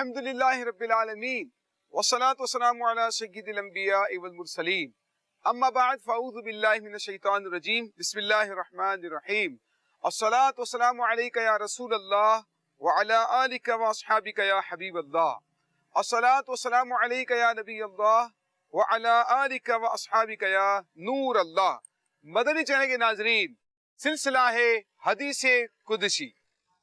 الحمدللہ رب العالمین والصلاة والسلام علی سید الانبیاء والمرسلین اما بعد فاعوذ باللہ من الشیطان الرجیم بسم اللہ الرحمن الرحیم الصلاة والسلام علیک یا رسول اللہ وعلی آلک واصحابک یا حبیب اللہ الصلاة والسلام علیک یا نبی اللہ وعلی آلک واصحابک یا نور اللہ۔ مدنی چینل کے ناظرین، سلسلہ ہے حدیث قدسی۔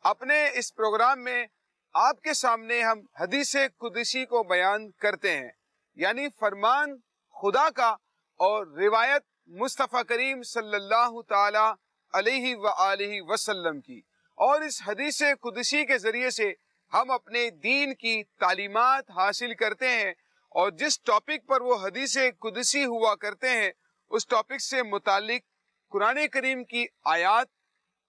اپنے اس پروگرام میں آپ کے سامنے ہم حدیث قدسی کو بیان کرتے ہیں، یعنی فرمان خدا کا اور روایت مصطفیٰ کریم صلی اللہ تعالی علیہ وآلہ وسلم کی، اور اس حدیث قدسی کے ذریعے سے ہم اپنے دین کی تعلیمات حاصل کرتے ہیں، اور جس ٹاپک پر وہ حدیث قدسی ہوا کرتے ہیں اس ٹاپک سے متعلق قرآن کریم کی آیات،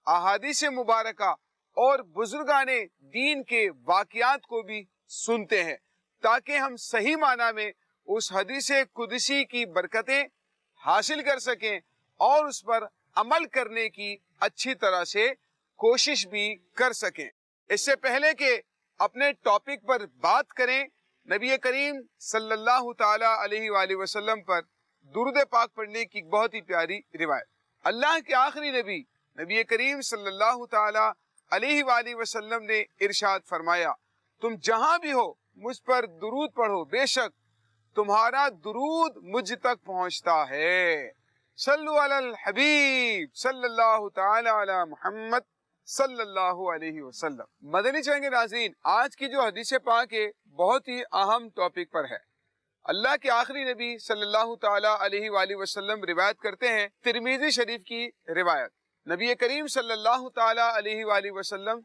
احادیث مبارکہ اور بزرگان دین کے واقعات کو بھی سنتے ہیں، تاکہ ہم صحیح معنی میں اس حدیث قدسی کی برکتیں حاصل کر سکیں اور اس پر عمل کرنے کی اچھی طرح سے کوشش بھی کر سکیں۔ اس سے پہلے کہ اپنے ٹاپک پر بات کریں، نبی کریم صلی اللہ تعالی علیہ وآلہ وسلم پر درود پاک پڑھنے کی بہت ہی پیاری روایت۔ اللہ کے آخری نبی نبی کریم صلی اللہ تعالی علیہ وآلہ وسلم نے ارشاد فرمایا، تم جہاں بھی ہو مجھ پر درود پڑھو، بے شک تمہارا درود مجھ تک پہنچتا ہے۔ صلو علی الحبیب صلی اللہ تعالی علی محمد صلی اللہ علیہ وسلم۔ مدنی چینل کے ناظرین، آج کی جو حدیث پاک ہے بہت ہی اہم ٹاپک پر ہے۔ اللہ کے آخری نبی صلی اللہ تعالی علیہ وآلہ وسلم روایت کرتے ہیں، ترمذی شریف کی روایت، نبی کریم صلی اللہ تعالی علیہ وآلہ وسلم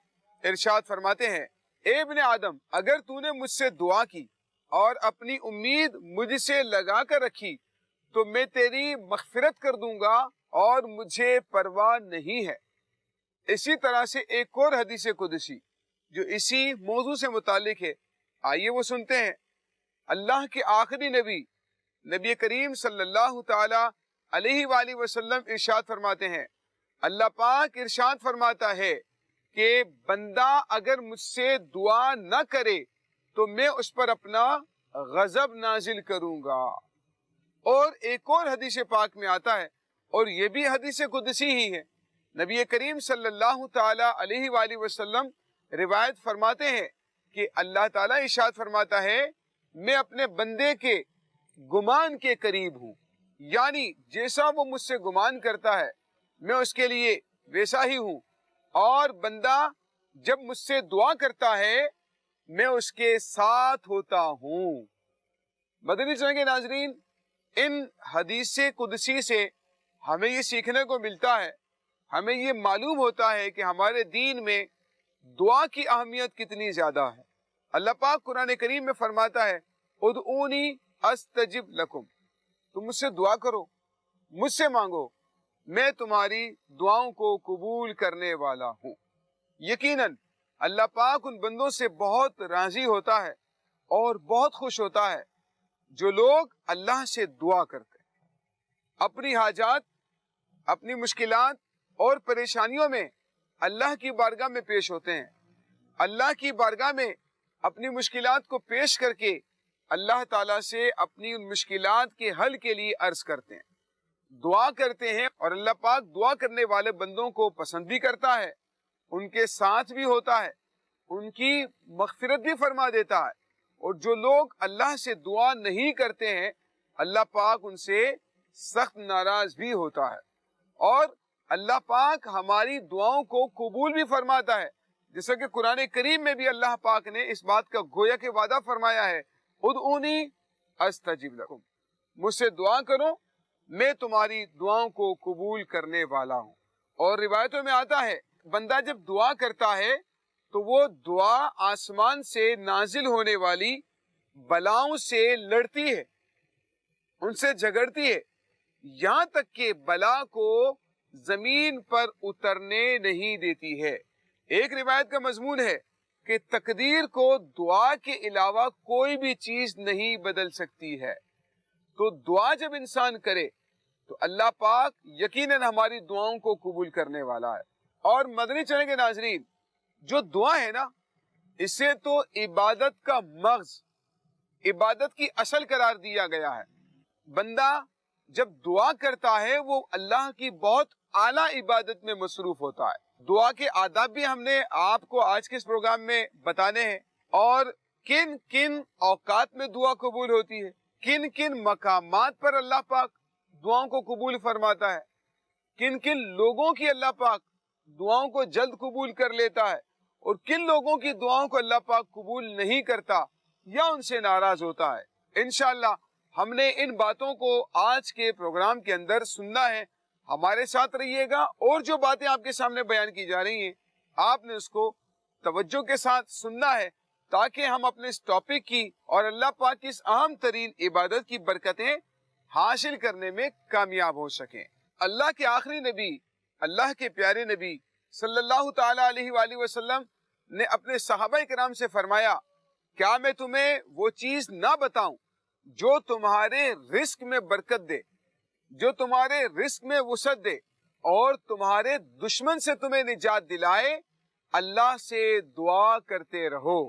ارشاد فرماتے ہیں، اے ابن آدم، اگر تو نے مجھ سے دعا کی اور اپنی امید مجھ سے لگا کر رکھی تو میں تیری مغفرت کر دوں گا اور مجھے پرواہ نہیں ہے۔ اسی طرح سے ایک اور حدیث قدسی جو اسی موضوع سے متعلق ہے، آئیے وہ سنتے ہیں۔ اللہ کے آخری نبی نبی کریم صلی اللہ تعالی علیہ وآلہ وسلم ارشاد فرماتے ہیں، اللہ پاک ارشاد فرماتا ہے کہ بندہ اگر مجھ سے دعا نہ کرے تو میں اس پر اپنا غضب نازل کروں گا۔ اور ایک اور حدیث پاک میں آتا ہے، اور یہ بھی حدیث قدسی ہی ہے، نبی کریم صلی اللہ تعالی علیہ وآلہ وسلم روایت فرماتے ہیں کہ اللہ تعالیٰ ارشاد فرماتا ہے، میں اپنے بندے کے گمان کے قریب ہوں، یعنی جیسا وہ مجھ سے گمان کرتا ہے میں اس کے لیے ویسا ہی ہوں، اور بندہ جب مجھ سے دعا کرتا ہے میں اس کے ساتھ ہوتا ہوں۔ مدنی چینل کے ناظرین، ان حدیث قدسی سے ہمیں یہ سیکھنے کو ملتا ہے، ہمیں یہ معلوم ہوتا ہے کہ ہمارے دین میں دعا کی اہمیت کتنی زیادہ ہے۔ اللہ پاک قرآن کریم میں فرماتا ہے، ادعونی استجب لکم، تم مجھ سے دعا کرو، مجھ سے مانگو، میں تمہاری دعاؤں کو قبول کرنے والا ہوں۔ یقیناً اللہ پاک ان بندوں سے بہت راضی ہوتا ہے اور بہت خوش ہوتا ہے جو لوگ اللہ سے دعا کرتے ہیں، اپنی حاجات، اپنی مشکلات اور پریشانیوں میں اللہ کی بارگاہ میں پیش ہوتے ہیں، اللہ کی بارگاہ میں اپنی مشکلات کو پیش کر کے اللہ تعالیٰ سے اپنی ان مشکلات کے حل کے لیے عرض کرتے ہیں، دعا کرتے ہیں، اور اللہ پاک دعا کرنے والے بندوں کو پسند بھی کرتا ہے، ان کے ساتھ بھی ہوتا ہے، ان کی مغفرت بھی فرما دیتا ہے۔ اور جو لوگ اللہ سے دعا نہیں کرتے ہیں اللہ پاک ان سے سخت ناراض بھی ہوتا ہے، اور اللہ پاک ہماری دعاؤں کو قبول بھی فرماتا ہے، جیسا کہ قرآن کریم میں بھی اللہ پاک نے اس بات کا گویا کہ وعدہ فرمایا ہے، ادعونی استجب لکم، مجھ سے دعا کرو، میں تمہاری دعاؤں کو قبول کرنے والا ہوں۔ اور روایتوں میں آتا ہے بندہ جب دعا کرتا ہے تو وہ دعا آسمان سے نازل ہونے والی بلاؤں سے لڑتی ہے، ان سے جھگڑتی ہے، یہاں تک کہ بلا کو زمین پر اترنے نہیں دیتی ہے۔ ایک روایت کا مضمون ہے کہ تقدیر کو دعا کے علاوہ کوئی بھی چیز نہیں بدل سکتی ہے، تو دعا جب انسان کرے تو اللہ پاک یقیناً ہماری دعاؤں کو قبول کرنے والا ہے۔ اور مدنی چینل کے ناظرین، جو دعا ہے نا، اسے تو عبادت کا مغز، عبادت کی اصل قرار دیا گیا ہے۔ بندہ جب دعا کرتا ہے وہ اللہ کی بہت اعلیٰ عبادت میں مصروف ہوتا ہے۔ دعا کے آداب بھی ہم نے آپ کو آج کے اس پروگرام میں بتانے ہیں، اور کن کن اوقات میں دعا قبول ہوتی ہے، کن کن مقامات پر اللہ پاک دعاؤں کو قبول فرماتا ہے، کن کن لوگوں کی اللہ پاک دعاؤں کو جلد قبول کر لیتا ہے، اور کن لوگوں کی دعاؤں کو اللہ پاک قبول نہیں کرتا یا ان سے ناراض ہوتا ہے۔ انشاءاللہ ہم نے ان باتوں کو آج کے پروگرام کے اندر سننا ہے۔ ہمارے ساتھ رہیے گا، اور جو باتیں آپ کے سامنے بیان کی جا رہی ہیں آپ نے اس کو توجہ کے ساتھ سننا ہے، تاکہ ہم اپنے اس ٹاپک کی اور اللہ پاک کی اس اہم ترین عبادت کی برکتیں حاصل کرنے میں کامیاب ہو سکیں۔ اللہ کے آخری نبی، اللہ کے پیارے نبی صلی اللہ تعالی علیہ وآلہ وسلم نے اپنے صحابہ کرام سے فرمایا، کیا میں تمہیں وہ چیز نہ بتاؤں جو تمہارے رزق میں برکت دے، جو تمہارے رزق میں وسعت دے، اور تمہارے دشمن سے تمہیں نجات دلائے؟ اللہ سے دعا کرتے رہو۔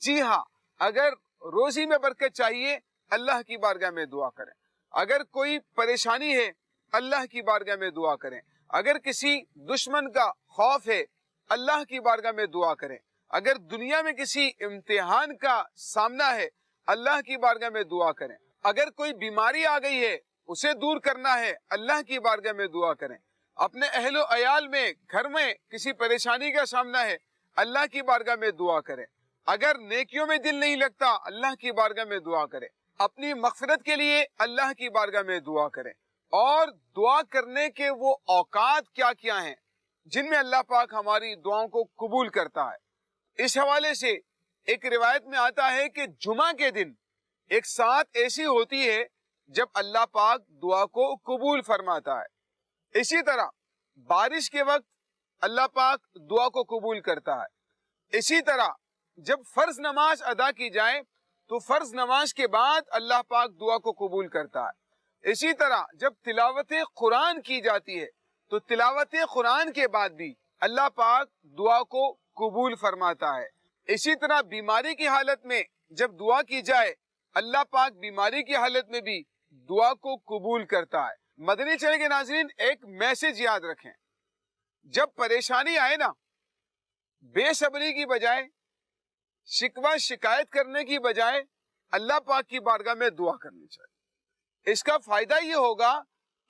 جی ہاں، اگر روزی میں برکت چاہیے اللہ کی بارگاہ میں دعا کریں، اگر کوئی پریشانی ہے اللہ کی بارگاہ میں دعا کریں، اگر کسی دشمن کا خوف ہے اللہ کی بارگاہ میں دعا کریں، اگر دنیا میں کسی امتحان کا سامنا ہے اللہ کی بارگاہ میں دعا کریں، اگر کوئی بیماری آ گئی ہے اسے دور کرنا ہے اللہ کی بارگاہ میں دعا کریں، اپنے اہل و عیال میں گھر میں کسی پریشانی کا سامنا ہے اللہ کی بارگاہ میں دعا کریں، اگر نیکیوں میں دل نہیں لگتا اللہ کی بارگاہ میں دعا کریں، اپنی مغفرت کے لیے اللہ کی بارگاہ میں دعا کریں۔ اور دعا کرنے کے وہ اوقات کیا کیا ہیں جن میں اللہ پاک ہماری دعاؤں کو قبول کرتا ہے؟ اس حوالے سے ایک روایت میں آتا ہے کہ جمعہ کے دن ایک ساتھ ایسی ہوتی ہے جب اللہ پاک دعا کو قبول فرماتا ہے۔ اسی طرح بارش کے وقت اللہ پاک دعا کو قبول کرتا ہے۔ اسی طرح جب فرض نماز ادا کی جائے تو فرض نماز کے بعد اللہ پاک دعا کو قبول کرتا ہے۔ اسی طرح جب تلاوت قرآن کی جاتی ہے تو تلاوت قرآن کے بعد بھی اللہ پاک دعا کو قبول فرماتا ہے۔ اسی طرح بیماری کی حالت میں جب دعا کی جائے اللہ پاک بیماری کی حالت میں بھی دعا کو قبول کرتا ہے۔ مدنی چینل کے ناظرین، ایک میسج یاد رکھیں، جب پریشانی آئے نا، بے صبری کی بجائے، شکوہ شکایت کرنے کی بجائے اللہ پاک کی بارگاہ میں دعا کرنی چاہیے۔ اس کا فائدہ یہ ہوگا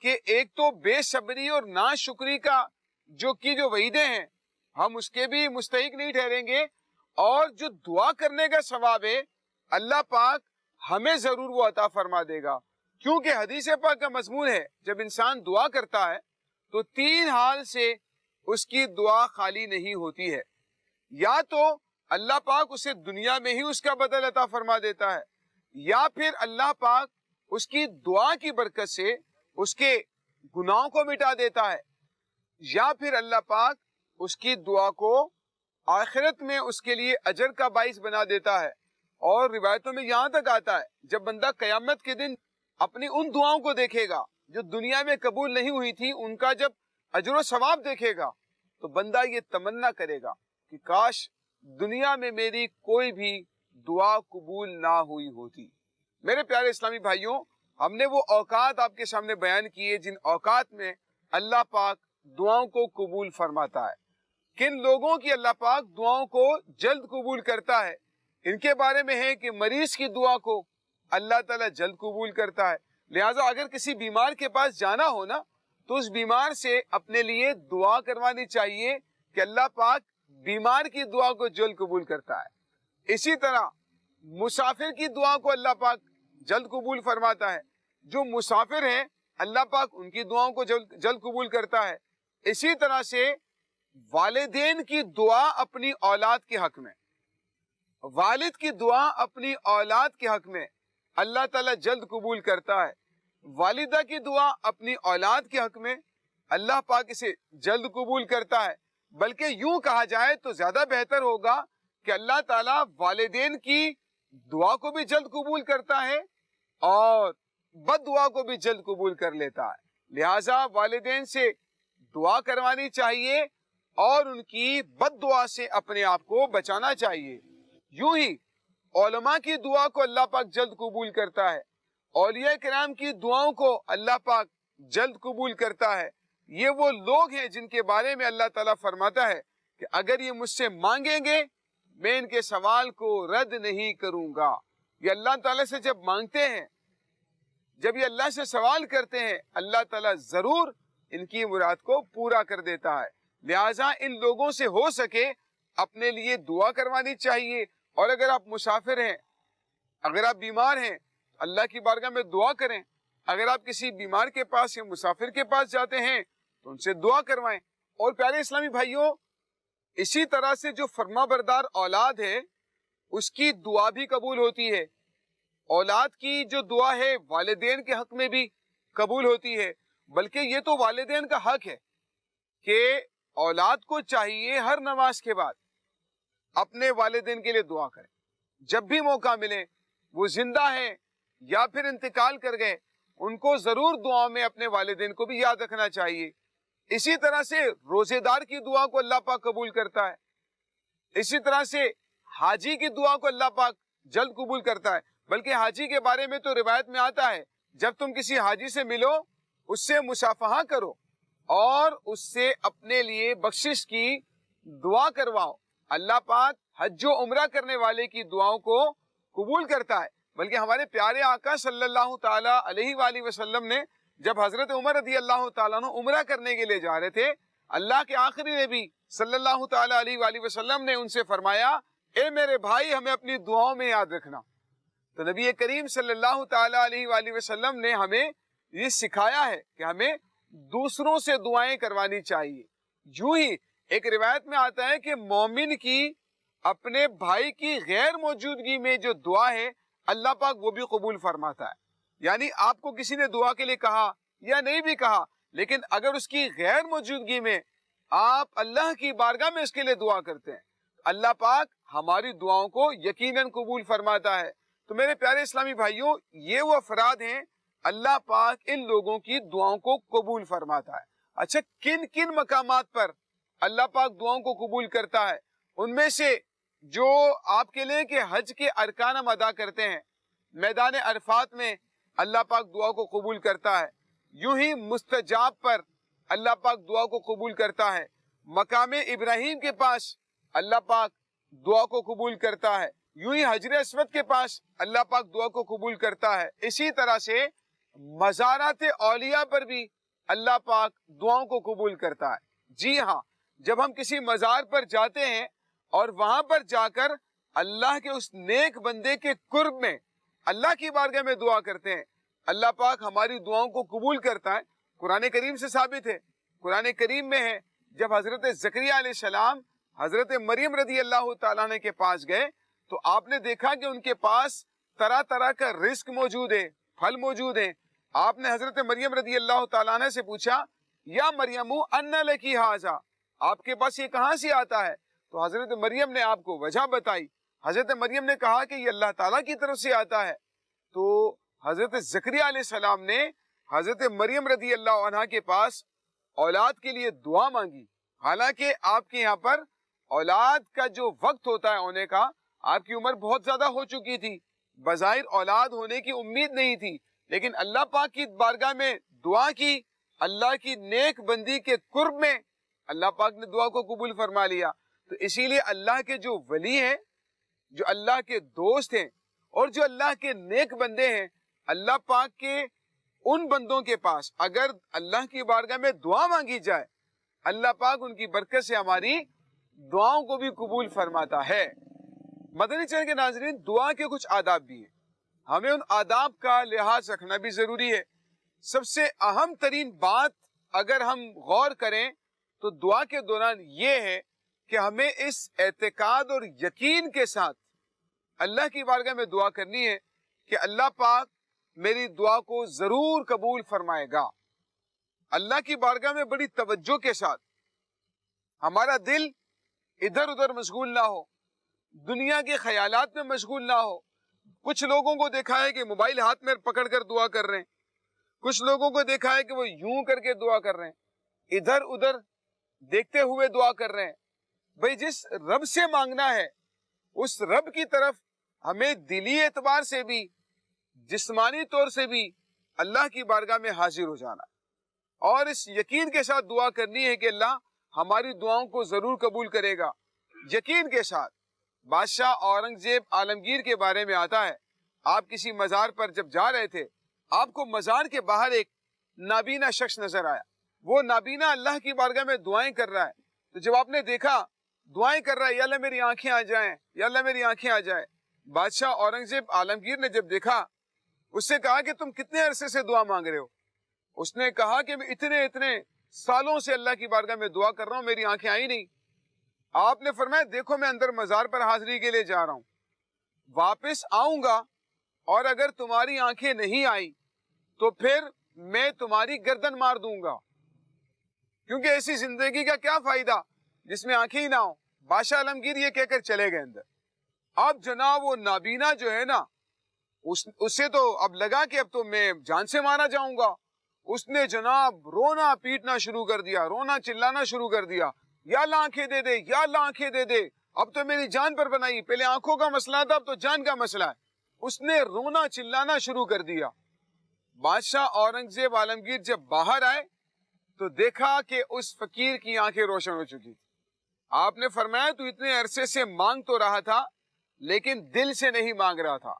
کہ ایک تو بے صبری اور ناشکری کا جو وعیدیں ہیں ہم اس کے بھی مستحق نہیں ٹھہریں گے، اور جو دعا کرنے کا ثواب ہے اللہ پاک ہمیں ضرور وہ عطا فرما دے گا، کیونکہ حدیث پاک کا مضمون ہے جب انسان دعا کرتا ہے تو 3 حال سے اس کی دعا خالی نہیں ہوتی ہے۔ یا تو اللہ پاک اسے دنیا میں ہی اس کا بدل عطا فرما دیتا ہے، یا پھر اللہ پاک اس کی دعا کی برکت سے اس کے گناہوں کو مٹا دیتا ہے، یا پھر اللہ پاک اس کی دعا کو آخرت میں اس کے لیے اجر کا باعث بنا دیتا ہے۔ اور روایتوں میں یہاں تک آتا ہے جب بندہ قیامت کے دن اپنی ان دعاؤں کو دیکھے گا جو دنیا میں قبول نہیں ہوئی تھی، ان کا جب اجر و ثواب دیکھے گا تو بندہ یہ تمنا کرے گا کہ کاش دنیا میں میری کوئی بھی دعا قبول نہ ہوئی ہوتی۔ میرے پیارے اسلامی بھائیوں، ہم نے وہ اوقات آپ کے سامنے بیان کیے جن اوقات میں اللہ پاک دعاؤں کو قبول فرماتا ہے۔ کن لوگوں کی اللہ پاک دعاؤں کو جلد قبول کرتا ہے؟ ان کے بارے میں ہے کہ مریض کی دعا کو اللہ تعالیٰ جلد قبول کرتا ہے۔ لہٰذا اگر کسی بیمار کے پاس جانا ہو نا تو اس بیمار سے اپنے لیے دعا کروانی چاہیے کہ اللہ پاک بیمار کی دعا کو جلد قبول کرتا ہے۔ اسی طرح مسافر کی دعا کو اللہ پاک جلد قبول فرماتا ہے۔ جو مسافر ہیں اللہ پاک ان کی دعاؤں کو جلد قبول کرتا ہے۔ اسی طرح سے والدین کی دعا اپنی اولاد کے حق میں، والد کی دعا اپنی اولاد کے حق میں اللہ تعالیٰ جلد قبول کرتا ہے۔ والدہ کی دعا اپنی اولاد کے حق میں اللہ پاک اسے جلد قبول کرتا ہے۔ بلکہ یوں کہا جائے تو زیادہ بہتر ہوگا کہ اللہ تعالیٰ والدین کی دعا کو بھی جلد قبول کرتا ہے اور بد دعا کو بھی جلد قبول کر لیتا ہے۔ لہٰذا والدین سے دعا کروانی چاہیے اور ان کی بد دعا سے اپنے آپ کو بچانا چاہیے۔ یوں ہی علماء کی دعا کو اللہ پاک جلد قبول کرتا ہے، اولیاء کرام کی دعاؤں کو اللہ پاک جلد قبول کرتا ہے۔ یہ وہ لوگ ہیں جن کے بارے میں اللہ تعالیٰ فرماتا ہے کہ اگر یہ مجھ سے مانگیں گے میں ان کے سوال کو رد نہیں کروں گا۔ یہ اللہ تعالیٰ سے جب مانگتے ہیں، جب یہ اللہ سے سوال کرتے ہیں، اللہ تعالیٰ ضرور ان کی مراد کو پورا کر دیتا ہے۔ لہٰذا ان لوگوں سے ہو سکے اپنے لیے دعا کروانی چاہیے، اور اگر آپ مسافر ہیں، اگر آپ بیمار ہیں، اللہ کی بارگاہ میں دعا کریں۔ اگر آپ کسی بیمار کے پاس یا مسافر کے پاس جاتے ہیں تو ان سے دعا کروائیں۔ اور پیارے اسلامی بھائیوں، اسی طرح سے جو فرما بردار اولاد ہے اس کی دعا بھی قبول ہوتی ہے۔ اولاد کی جو دعا ہے والدین کے حق میں بھی قبول ہوتی ہے، بلکہ یہ تو والدین کا حق ہے کہ اولاد کو چاہیے ہر نماز کے بعد اپنے والدین کے لیے دعا کریں۔ جب بھی موقع ملے، وہ زندہ ہیں یا پھر انتقال کر گئے، ان کو ضرور دعا میں اپنے والدین کو بھی یاد رکھنا چاہیے۔ اسی طرح سے روزے دار کی دعا کو اللہ پاک قبول کرتا ہے۔ اسی طرح سے حاجی کی دعا کو اللہ پاک جلد قبول کرتا ہے۔ بلکہ حاجی کے بارے میں تو روایت میں آتا ہے، جب تم کسی حاجی سے ملو اس سے مصافحہ کرو اور اس سے اپنے لیے بخشش کی دعا کرواؤ۔ اللہ پاک حج و عمرہ کرنے والے کی دعاؤں کو قبول کرتا ہے۔ بلکہ ہمارے پیارے آقا صلی اللہ تعالیٰ علیہ وآلہ وسلم نے جب حضرت عمر رضی اللہ تعالیٰ عنہ عمرہ کرنے کے لیے جا رہے تھے، اللہ کے آخری نبی صلی اللہ تعالیٰ علیہ وآلہ وسلم نے ان سے فرمایا، اے میرے بھائی ہمیں اپنی دعاؤں میں یاد رکھنا۔ تو نبی کریم صلی اللہ تعالیٰ علیہ وآلہ وسلم نے ہمیں یہ سکھایا ہے کہ ہمیں دوسروں سے دعائیں کروانی چاہیے۔ یوں ہی ایک روایت میں آتا ہے کہ مومن کی اپنے بھائی کی غیر موجودگی میں جو دعا ہے اللہ پاک وہ بھی قبول فرماتا ہے۔ یعنی آپ کو کسی نے دعا کے لیے کہا یا نہیں بھی کہا، لیکن اگر اس کی غیر موجودگی میں آپ اللہ کی بارگاہ میں اس کے لیے دعا کرتے ہیں، اللہ پاک ہماری دعاؤں کو یقیناً قبول فرماتا ہے۔ تو میرے پیارے اسلامی بھائیوں، یہ وہ افراد ہیں اللہ پاک ان لوگوں کی دعاؤں کو قبول فرماتا ہے۔ اچھا، کن کن مقامات پر اللہ پاک دعاؤں کو قبول کرتا ہے؟ ان میں سے جو آپ کے لیے کہ حج کے ارکان ہم ادا کرتے ہیں، میدان عرفات میں اللہ پاک دعا کو قبول کرتا ہے۔ یوں ہی مستجاب پر اللہ پاک دعا کو قبول کرتا ہے۔ مقام ابراہیم کے پاس اللہ پاک دعا کو قبول کرتا ہے۔ یوں ہی حجر اسود کے پاس اللہ پاک دعا کو قبول کرتا ہے۔ اسی طرح سے مزارات اولیاء پر بھی اللہ پاک دعاؤں کو قبول کرتا ہے۔ جی ہاں، جب ہم کسی مزار پر جاتے ہیں اور وہاں پر جا کر اللہ کے اس نیک بندے کے قرب میں اللہ کی بارگاہ میں دعا کرتے ہیں، اللہ پاک ہماری دعاؤں کو قبول کرتا ہے۔ قرآن کریم سے ثابت ہے، قرآن کریم میں ہے، جب حضرت زکریا علیہ السلام حضرت مریم رضی اللہ تعالیٰ عنہ کے پاس گئے تو آپ نے دیکھا کہ ان کے پاس طرح طرح کا رزق موجود ہے، پھل موجود ہیں۔ آپ نے حضرت مریم رضی اللہ تعالیٰ عنہ سے پوچھا، یا مریم ان لکی ھذا، آپ کے پاس یہ کہاں سے آتا ہے؟ تو حضرت مریم نے آپ کو وجہ بتائی۔ حضرت مریم نے کہا کہ یہ اللہ تعالیٰ کی طرف سے آتا ہے۔ تو حضرت زکریا علیہ السلام نے حضرت مریم رضی اللہ عنہ کے پاس اولاد کے لیے دعا مانگی۔ حالانکہ آپ کے یہاں پر اولاد کا جو وقت ہوتا ہے ہونے کا، آپ کی عمر بہت زیادہ ہو چکی تھی، بظاہر اولاد ہونے کی امید نہیں تھی، لیکن اللہ پاک کی بارگاہ میں دعا کی، اللہ کی نیک بندی کے قرب میں اللہ پاک نے دعا کو قبول فرما لیا۔ تو اسی لیے اللہ کے جو ولی ہیں، جو اللہ کے دوست ہیں اور جو اللہ کے نیک بندے ہیں، اللہ پاک کے ان بندوں کے پاس اگر اللہ کی بارگاہ میں دعا مانگی جائے، اللہ پاک ان کی برکت سے ہماری دعاؤں کو بھی قبول فرماتا ہے۔ مدنی چینل کے ناظرین، دعا کے کچھ آداب بھی ہیں، ہمیں ان آداب کا لحاظ رکھنا بھی ضروری ہے۔ سب سے اہم ترین بات اگر ہم غور کریں تو دعا کے دوران یہ ہے کہ ہمیں اس اعتقاد اور یقین کے ساتھ اللہ کی بارگاہ میں دعا کرنی ہے کہ اللہ پاک میری دعا کو ضرور قبول فرمائے گا۔ اللہ کی بارگاہ میں بڑی توجہ کے ساتھ ہمارا دل ادھر ادھر مشغول نہ ہو، دنیا کے خیالات میں مشغول نہ ہو۔ کچھ لوگوں کو دیکھا ہے کہ موبائل ہاتھ میں پکڑ کر دعا کر رہے ہیں، کچھ لوگوں کو دیکھا ہے کہ وہ یوں کر کے دعا کر رہے ہیں، ادھر ادھر دیکھتے ہوئے دعا کر رہے ہیں. بھئی جس رب سے مانگنا ہے اس رب کی طرف ہمیں دلی اعتبار سے بھی جسمانی طور سے بھی اللہ کی بارگاہ میں حاضر ہو جانا اور اس یقین کے ساتھ دعا کرنی ہے کہ اللہ ہماری دعاؤں کو ضرور قبول کرے گا. یقین کے ساتھ. بادشاہ اورنگزیب عالمگیر کے بارے میں آتا ہے, آپ کسی مزار پر جب جا رہے تھے, آپ کو مزار کے باہر ایک نابینا شخص نظر آیا. وہ نابینا اللہ کی بارگاہ میں دعائیں کر رہا ہے. تو جب آپ نے دیکھا دعائیں کر رہا ہے, یا اللہ میری آنکھیں آ جائیں, یا اللہ میری آنکھیں آ جائیں, بادشاہ اورنگزیب عالمگیر نے جب دیکھا, اس سے کہا کہ تم کتنے عرصے سے دعا مانگ رہے ہو؟ اس نے کہا کہ میں اتنے سالوں سے اللہ کی بارگاہ میں دعا کر رہا ہوں, میری آنکھیں آئی نہیں. آپ نے فرمایا دیکھو میں اندر مزار پر حاضری کے لیے جا رہا ہوں, واپس آؤں گا اور اگر تمہاری آنکھیں نہیں آئی تو پھر میں تمہاری گردن مار دوں گا, کیونکہ ایسی زندگی کا کیا فائدہ جس میں آنکھیں ہی نہ ہوں. بادشاہ عالمگیر یہ کہہ کر چلے گئے اندر. اب جناب وہ نابینا جو ہے نا, اسے تو اب لگا کہ اب تو میں جان سے مارا جاؤں گا. اس نے جناب رونا پیٹنا شروع کر دیا, رونا چلانا شروع کر دیا, یا اللہ آنکھیں دے دے, یا اللہ آنکھیں دے دے, اب تو میری جان پر بنائی, پہلے آنکھوں کا مسئلہ تھا اب تو جان کا مسئلہ ہے. اس نے رونا چلانا شروع کر دیا. بادشاہ اورنگزیب عالمگیر جب باہر آئے تو دیکھا کہ اس فقیر کی آنکھیں روشن ہو چکی تھی. آپ نے فرمایا تو اتنے عرصے سے مانگ تو رہا تھا لیکن دل سے نہیں مانگ رہا تھا,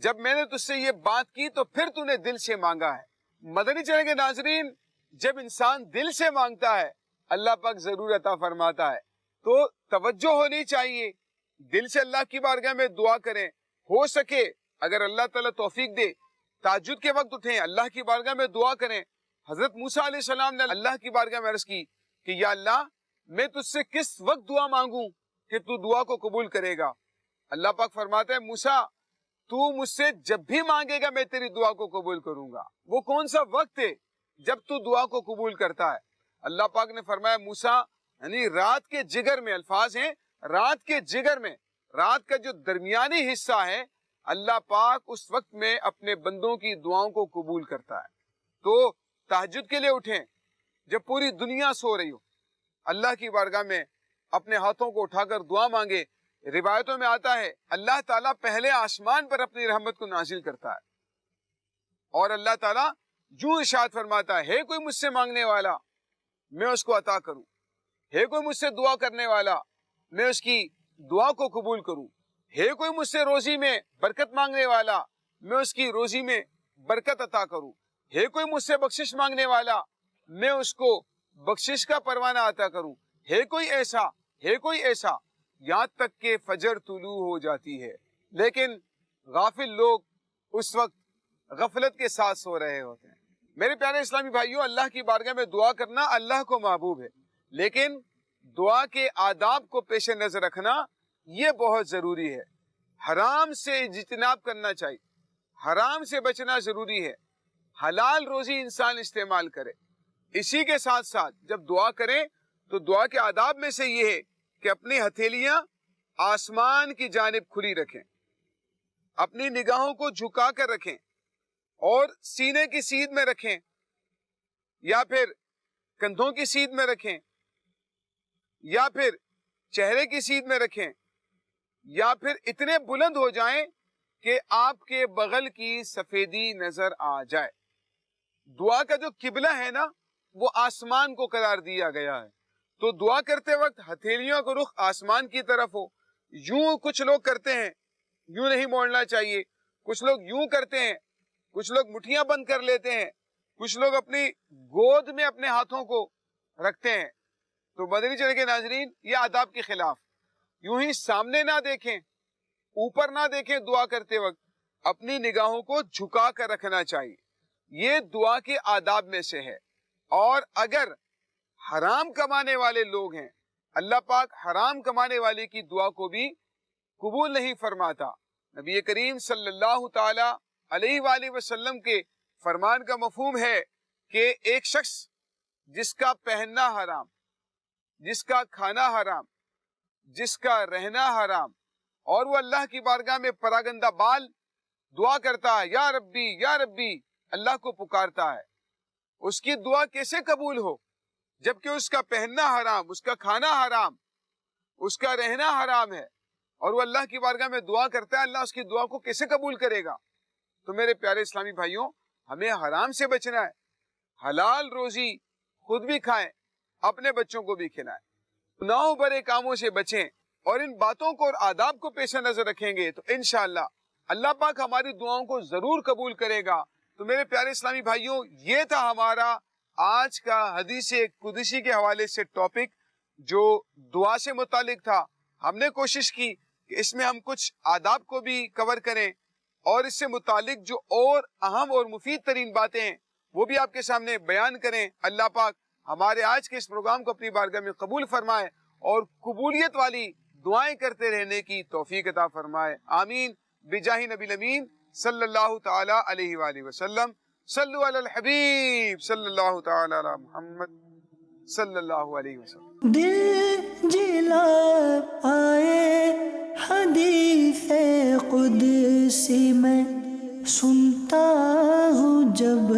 جب میں نے تجھ سے یہ بات کی تو پھر تو نے دل سے مانگا ہے. مدنی چینل کے ناظرین, جب انسان دل سے مانگتا ہے اللہ پاک ضرور عطا فرماتا ہے. تو توجہ ہونی چاہیے, دل سے اللہ کی بارگاہ میں دعا کریں. ہو سکے اگر اللہ تعالیٰ توفیق دے تہجد کے وقت اٹھیں, اللہ کی بارگاہ میں دعا کریں. حضرت موسیٰ علیہ السلام نے اللہ کی بارگاہ میں عرض کی کہ یا اللہ میں تجھ سے کس وقت دعا مانگوں کہ تو دعا کو قبول کرے گا. اللہ پاک فرماتا ہے موسیٰ تو مجھ سے جب بھی مانگے گا میں تیری دعا کو قبول کروں گا. وہ کون سا وقت ہے جب تو دعا کو قبول کرتا ہے؟ اللہ پاک نے فرمایا موسیٰ, یعنی رات کے جگر میں, الفاظ ہیں رات کے جگر میں, رات کا جو درمیانی حصہ ہے اللہ پاک اس وقت میں اپنے بندوں کی دعاؤں کو قبول کرتا ہے. تو تہجد کے لیے اٹھیں جب پوری دنیا سو رہی ہو, اللہ کی بارگاہ میں اپنے ہاتھوں کو اٹھا کر دعا مانگے. روایتوں میں آتا ہے اللہ تعالیٰ پہلے آسمان پر اپنی رحمت کو نازل کرتا ہے اور اللہ تعالیٰ جو ارشاد فرماتا ہے کوئی مجھ سے مانگنے والا میں اس کو عطا کروں, ہے کوئی مجھ سے دعا کرنے والا میں اس کی دعا کو قبول کروں, ہے کوئی مجھ سے روزی میں برکت مانگنے والا میں اس کی روزی میں برکت عطا کروں, ہے کوئی مجھ سے بخشش مانگنے والا میں اس کو بخشش کا پروانہ عطا کروں, ہے کوئی ایسا یہاں تک کہ فجر طلوع ہو جاتی ہے لیکن غافل لوگ اس وقت غفلت کے ساتھ سو رہے ہوتے ہیں. میرے پیارے اسلامی بھائیوں, اللہ کی بارگاہ میں دعا کرنا اللہ کو محبوب ہے, لیکن دعا کے آداب کو پیش نظر رکھنا یہ بہت ضروری ہے. حرام سے اجتناب کرنا چاہیے, حرام سے بچنا ضروری ہے, حلال روزی انسان استعمال کرے. اسی کے ساتھ ساتھ جب دعا کریں تو دعا کے آداب میں سے یہ ہے کہ اپنی ہتھیلیاں آسمان کی جانب کھلی رکھیں, اپنی نگاہوں کو جھکا کر رکھیں اور سینے کی سیدھ میں رکھیں یا پھر کندھوں کی سیدھ میں رکھیں یا پھر چہرے کی سیدھ میں رکھیں یا پھر اتنے بلند ہو جائیں کہ آپ کے بغل کی سفیدی نظر آ جائے. دعا کا جو قبلہ ہے نا وہ آسمان کو قرار دیا گیا ہے, تو دعا کرتے وقت ہتھیلیوں کو رخ آسمان کی طرف ہو. یوں کچھ لوگ کرتے ہیں, یوں نہیں موڑنا چاہیے. کچھ لوگ یوں کرتے ہیں, کچھ لوگ مٹھیاں بند کر لیتے ہیں, کچھ لوگ اپنی گود میں اپنے ہاتھوں کو رکھتے ہیں. تو مدنی چینل کے ناظرین یہ آداب کے خلاف. یوں ہی سامنے نہ دیکھیں, اوپر نہ دیکھیں دعا کرتے وقت, اپنی نگاہوں کو جھکا کر رکھنا چاہیے. یہ دعا کے آداب میں سے ہے. اور اگر حرام کمانے والے لوگ ہیں, اللہ پاک حرام کمانے والے کی دعا کو بھی قبول نہیں فرماتا. نبی کریم صلی اللہ تعالی علیہ وآلہ وسلم کے فرمان کا مفہوم ہے کہ ایک شخص جس کا پہننا حرام, جس کا کھانا حرام, جس کا رہنا حرام, اور وہ اللہ کی بارگاہ میں پراگندہ بال دعا کرتا ہے یا ربی یا ربی, اللہ کو پکارتا ہے, اس کی دعا کیسے قبول ہو جبکہ اس کا پہننا حرام، اس کا کھانا حرام، اس کا رہنا حرام ہے، اور وہ اللہ کی بارگاہ میں دعا کرتا ہے، اللہ اس کی دعا کو کیسے قبول کرے گا؟ تو میرے پیارے اسلامی بھائیوں، ہمیں حرام سے بچنا ہے، حلال روزی خود بھی کھائیں، اپنے بچوں کو بھی کھلائیں، گناہوں بھرے کاموں سے بچیں، اور ان باتوں کو اور آداب کو پیش نظر رکھیں گے تو انشاءاللہ اللہ پاک ہماری دعاؤں کو ضرور قبول کرے گا۔ تو میرے پیارے اسلامی بھائیوں، یہ تھا ہمارا آج کا حدیث قدسی کے حوالے سے ٹاپک جو دعا سے متعلق تھا۔ ہم نے کوشش کی کہ اس میں ہم کچھ آداب کو بھی کور کریں، اور اس سے متعلق جو اور اہم اور مفید ترین باتیں ہیں وہ بھی آپ کے سامنے بیان کریں۔ اللہ پاک ہمارے آج کے اس پروگرام کو اپنی بارگاہ میں قبول فرمائے اور قبولیت والی دعائیں کرتے رہنے کی توفیق عطا فرمائے، آمین بجاہ نبی الامین صلی اللہ تعالی علیہ وآلہ وسلم۔ صلو علی الحبیب صلی اللہ تعالی علی محمد صلی اللہ علیہ وسلم۔ دل جلا آئے حدیث قدسی میں، سنتا ہوں جب